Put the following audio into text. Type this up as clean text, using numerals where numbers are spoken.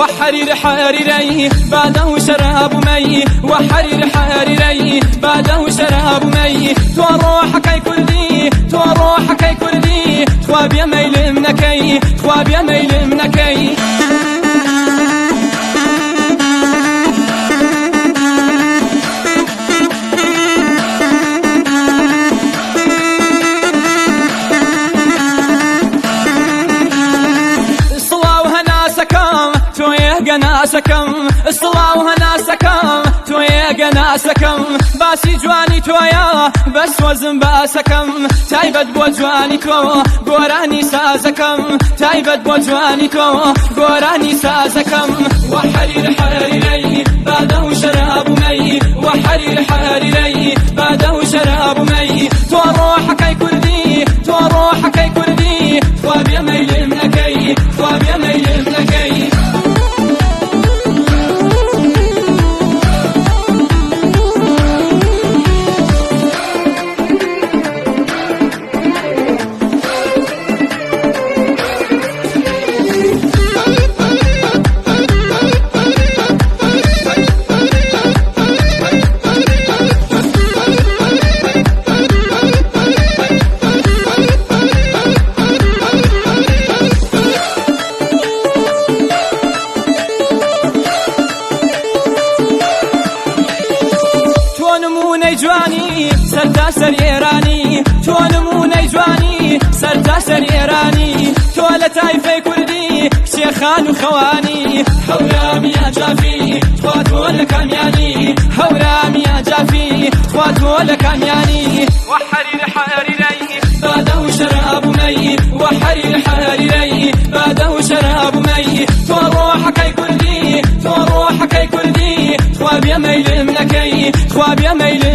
وحرير حريري بعده شراب مي وحرير حريري بعده شراب مي تو روحك اي كردي تو روحك اي كردي خواب يا ميل منكي خواب يا ميل منكي ناسكم الصلاة وهناسكم تويا جناسكم باسي جواني تويا بس وزن باسكم تايبت بو جواني تو غوراني سازكم تايبت بو جواني تو غوراني سازكم وحرير حريري بعده شراب مي وحرير حريري بعده شراب مي تو روحك اي كردي تو روحك اي كردي خواب يا ميل منكي خواب يا ميل منكي سرداسر إيراني تو نموني جواني سرداسر إيراني تو لتايفي كردي شيخان وخواني هورامي يا جافي خوات ولا كامياني هورامي يا جافي خوات ولا كامياني وحرير حريري بعده شراب مي وحرير حريري بعده شراب مي تو روحك اي كردي تو روحك اي كردي خواب يا ميل منكي خواب يا ميل